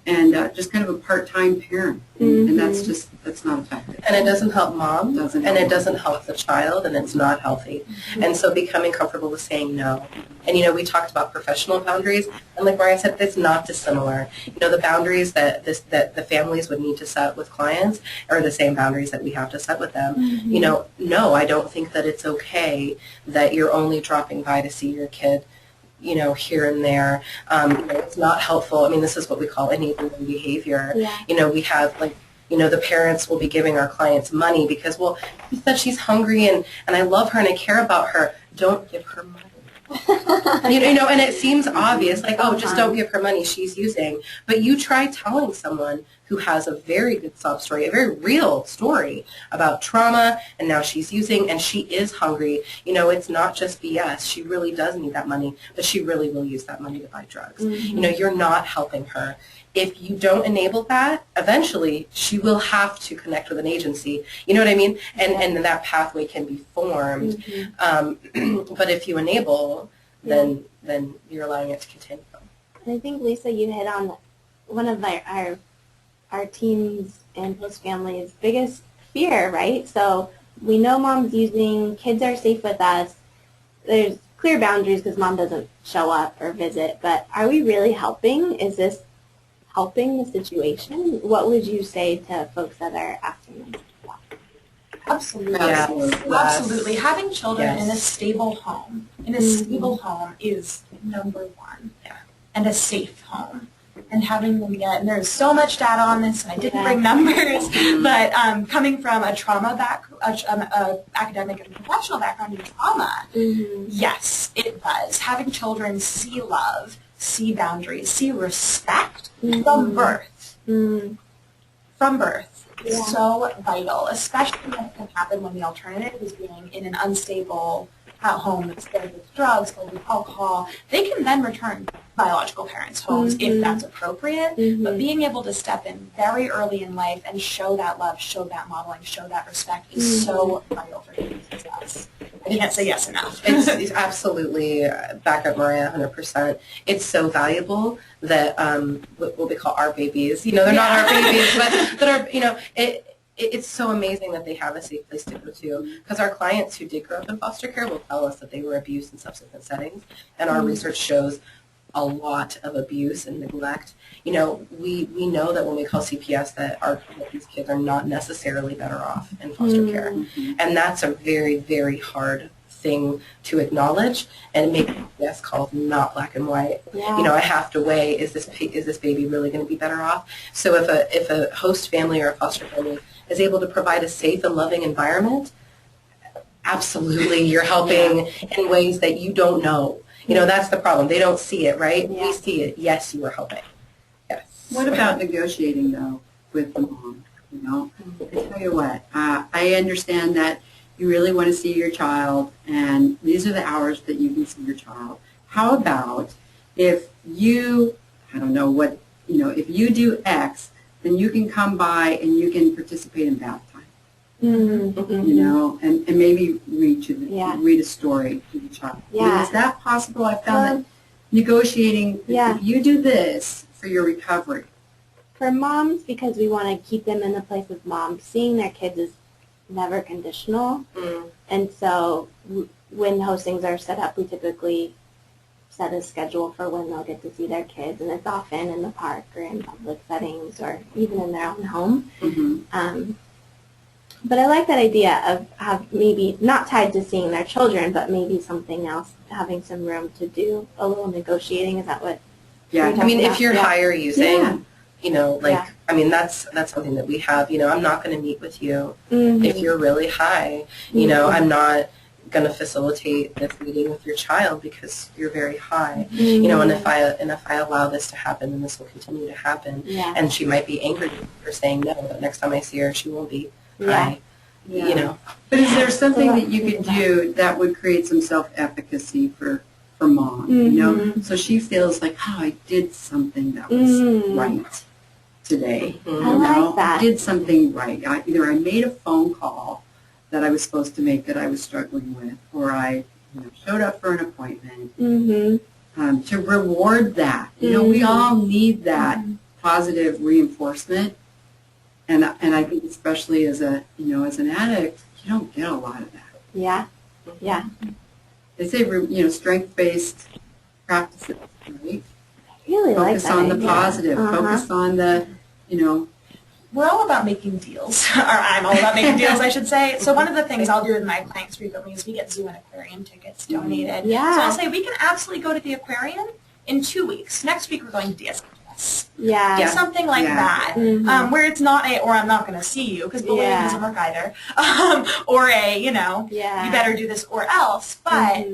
and just kind of a part-time parent, and that's not effective. And it doesn't help mom, and it doesn't help help the child, and it's not healthy. And so becoming comfortable with saying no. And, we talked about professional boundaries, and like Maria said, it's not dissimilar. The boundaries that the families would need to set with clients are the same boundaries that we have to set with them. No, I don't think that it's okay that you're only dropping by to see your kid here and there. It's not helpful. I mean, this is what we call enabling behavior. We have the parents will be giving our clients money because, well, she said she's hungry and I love her and I care about her. Don't give her money. And it seems obvious, like, oh, just don't give her money, she's using. But you try telling someone who has a very good sob story, a very real story about trauma, and now she's using, and she is hungry. It's not just BS. She really does need that money, but she really will use that money to buy drugs. You're not helping her. If you don't enable that, eventually she will have to connect with an agency. You know what I mean? And that pathway can be formed. But if you enable, then you're allowing it to continue. And I think, Lisa, you hit on one of our teens and host families' biggest fear, right? So we know mom's using, kids are safe with us. There's clear boundaries because mom doesn't show up or visit, but are we really helping? Is this helping the situation? What would you say to folks that are asking them? Absolutely. Yes. Absolutely. Having children Yes. in a stable home, is number one. And a safe home. And having them and there's so much data on this, and I didn't bring numbers, but coming from a trauma academic and professional background in trauma, yes, it does. Having children see love, see boundaries, see respect from birth. From birth. So vital, especially when it can happen when the alternative is being in an unstable home that's filled with drugs, filled with alcohol. They can then return to biological parents' homes if that's appropriate, but being able to step in very early in life and show that love, show that modeling, show that respect is so vital for human success. I can't say yes enough. It's absolutely, back up Maria 100%. It's so valuable that what we call our babies, they're not our babies, but that are, it's so amazing that they have a safe place to go to, because our clients who did grow up in foster care will tell us that they were abused in subsequent settings, and our research shows a lot of abuse and neglect, you know, we know that when we call CPS that these kids are not necessarily better off in foster care. And that's a very, very hard thing to acknowledge, and make CPS calls not black and white. Yeah. You know, I have to weigh, is this baby really going to be better off? So if a host family or a foster family is able to provide a safe and loving environment, absolutely you're helping in ways that you don't know. You know, that's the problem. They don't see it, right? Yeah. We see it. Yes, you are helping. Yes. What about negotiating, though, with the mom? You know, I tell you what, I understand that you really want to see your child, and these are the hours that you can see your child. How about if you, I don't know what, you know, if you do X, then you can come by and you can participate in bath time. You know, and maybe read a story to the child. Yeah. I mean, is that possible? I found that negotiating, if you do this for your recovery. For moms, because we want to keep them in the place of moms, seeing their kids is never conditional. And so when hostings are set up, we typically set a schedule for when they'll get to see their kids, and it's often in the park or in public settings or even in their own home. But I like that idea of maybe not tied to seeing their children, but maybe something else, having some room to do a little negotiating. Is that what? Yeah. I mean, if you're higher using, you know, like, I mean, that's something that we have. You know, I'm not going to meet with you if you're really high. You know, I'm not going to facilitate this meeting with your child because you're very high. You know, and if I allow this to happen, then this will continue to happen. And she might be angry for saying no, but next time I see her, she won't be high. You know. But is there something that you could do that would create some self-efficacy for mom? You know, so she feels like, oh, I did something that was right today. I like that. I did something right. Either I made a phone call that I was supposed to make that I was struggling with, or I showed up for an appointment. To reward that. You know, we all need that positive reinforcement. And I think especially as an addict, you don't get a lot of that. Yeah. They say, strength-based practices, right? I really like Focus that on the idea. positive. Focus on the, We're all about making deals, or I'm all about making deals, I should say. So one of the things I'll do with my clients frequently is we get zoo and aquarium tickets donated. Yeah. So I'll say we can absolutely go to the aquarium in 2 weeks. Next week we're going to DSKS. Yeah. Something like that, where it's not or I'm not going to see you, because bullying doesn't work either, or you better do this or else, but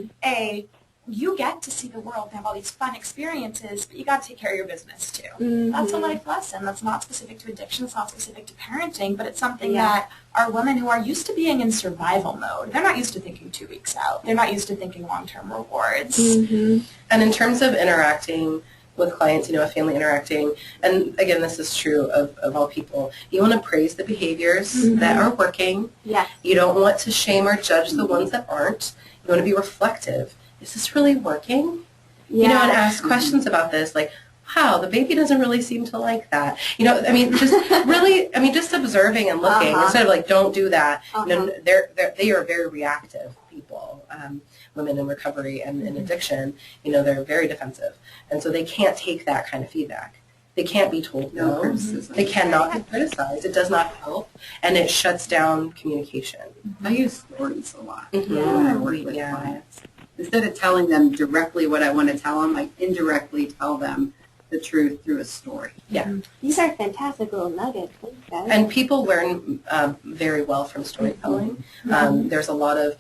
you get to see the world and have all these fun experiences, but you got to take care of your business too. That's a life lesson. That's not specific to addiction. It's not specific to parenting, but it's something that our women who are used to being in survival mode, they're not used to thinking 2 weeks out. They're not used to thinking long-term rewards. And in terms of interacting with clients, a family interacting, and again, this is true of all people, you want to praise the behaviors that are working. You don't want to shame or judge the ones that aren't. You want to be reflective. Is this really working? And ask questions about this, like, wow, the baby doesn't really seem to like that. Just observing and looking instead of like, don't do that. They are very reactive people. Women in recovery and in addiction, they're very defensive. And so they can't take that kind of feedback. They can't be told no. Criticism. They cannot be criticized. It does not help, and it shuts down communication. I use stories a lot when I work with clients. Instead of telling them directly what I want to tell them, I indirectly tell them the truth through a story. These are fantastic little nuggets. Thanks, guys. And people learn very well from storytelling. There's a lot of,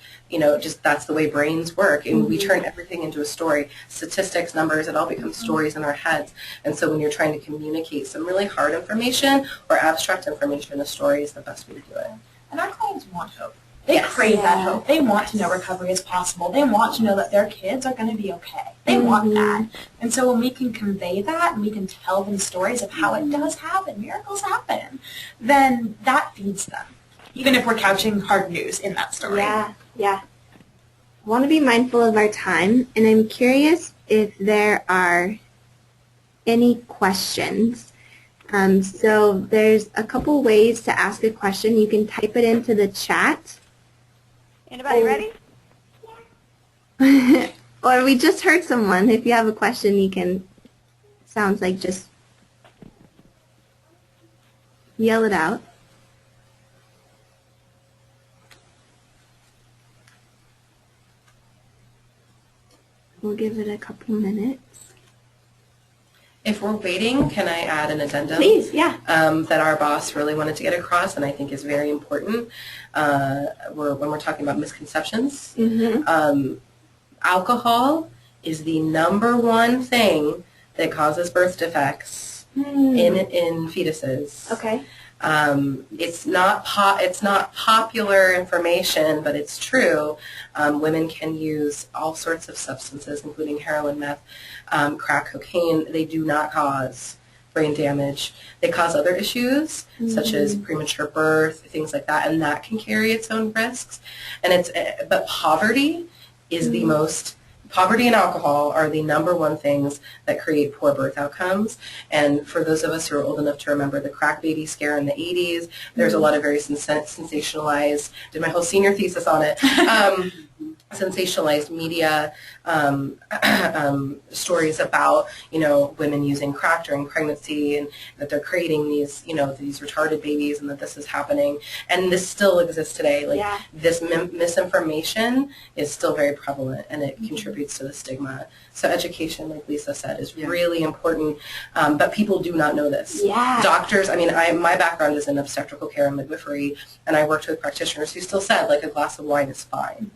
just that's the way brains work. And we turn everything into a story. Statistics, numbers, it all becomes stories in our heads. And so when you're trying to communicate some really hard information or abstract information, a story is the best way to do it. And our clients want hope. They crave that hope. They want to know recovery is possible. They want to know that their kids are going to be okay. They want that. And so when we can convey that and we can tell them stories of how it does happen, miracles happen, then that feeds them, even if we're couching hard news in that story. I want to be mindful of our time, and I'm curious if there are any questions. So there's a couple ways to ask a question. You can type it into the chat. Anybody ready? Or we just heard someone. If you have a question, you can, sounds like just yell it out. We'll give it a couple minutes. If we're waiting, can I add an addendum? Please, yeah. That our boss really wanted to get across and I think is very important when we're talking about misconceptions. Alcohol is the #1 thing that causes birth defects in fetuses. Okay. It's not popular information, but it's true. Women can use all sorts of substances, including heroin, meth, crack cocaine. They do not cause brain damage. They cause other issues, such as premature birth, things like that, and that can carry its own risks. And but poverty is the most. Poverty and alcohol are the #1 things that create poor birth outcomes. And for those of us who are old enough to remember the crack baby scare in the 80s, there's a lot of very sensationalized, did my whole senior thesis on it, sensationalized media stories about, women using crack during pregnancy and that they're creating these, these retarded babies and that this is happening. And this still exists today. This misinformation is still very prevalent and it contributes to the stigma. So education, like Lisa said, is really important, but people do not know this. Doctors, my background is in obstetrical care and midwifery, and I worked with practitioners who still said, like, a glass of wine is fine.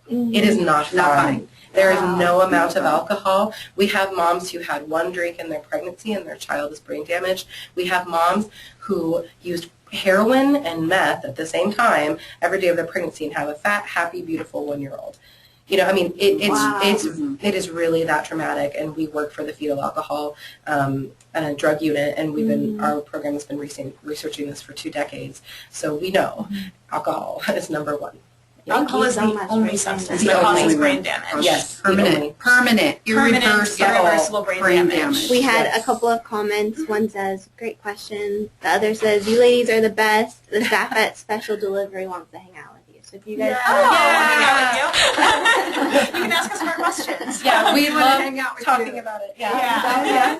It is not fine. There is no amount of alcohol. We have moms who had 1 drink in their pregnancy and their child is brain damaged. We have moms who used heroin and meth at the same time every day of their pregnancy and have a fat, happy, beautiful 1-year-old. It is really that traumatic, and we work for the fetal alcohol drug unit, and our program has been researching this for 2 decades. So we know alcohol is #1. Alcohol is the only substance that causes brain damage. Yes, permanent, irreversible brain damage. We had a couple of comments. One says, great question. The other says, you ladies are the best. The staff at Special Delivery wants to hang out with you. So if you guys hang out with you. You can ask us more questions. Yeah, we love hang out with talking you. about it.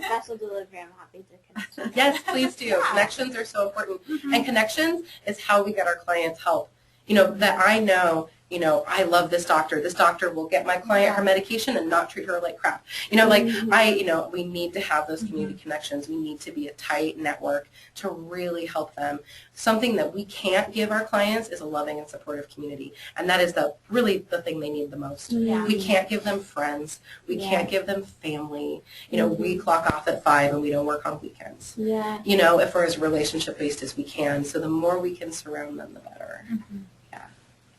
Special Delivery, I'm happy to connect you. Yes, please do. Connections are so important. And connections is how we get our clients help. That I know, I love this doctor. This doctor will get my client her medication and not treat her like crap. We need to have those community connections. We need to be a tight network to really help them. Something that we can't give our clients is a loving and supportive community. And that is really the thing they need the most. We can't give them friends. We can't give them family. We clock off at 5 and we don't work on weekends. If we're as relationship-based as we can. So the more we can surround them, the better.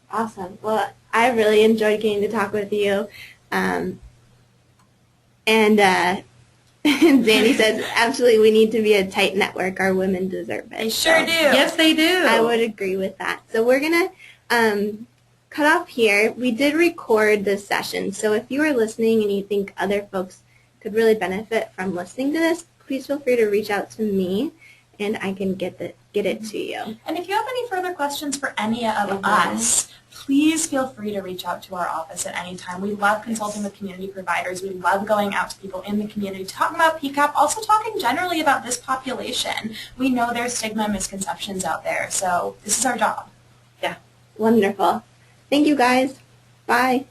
Awesome. Well, I really enjoyed getting to talk with you. And Zandy says, absolutely, we need to be a tight network. Our women deserve it. They sure do. Yes, they do. I would agree with that. So we're going to cut off here. We did record this session. So if you are listening and you think other folks could really benefit from listening to this, please feel free to reach out to me, and I can get it to you. And if you have any further questions for any of us, please feel free to reach out to our office at any time. We love consulting with community providers. We love going out to people in the community, talking about PCAP, also talking generally about this population. We know there's stigma and misconceptions out there, so this is our job. Wonderful. Thank you, guys. Bye.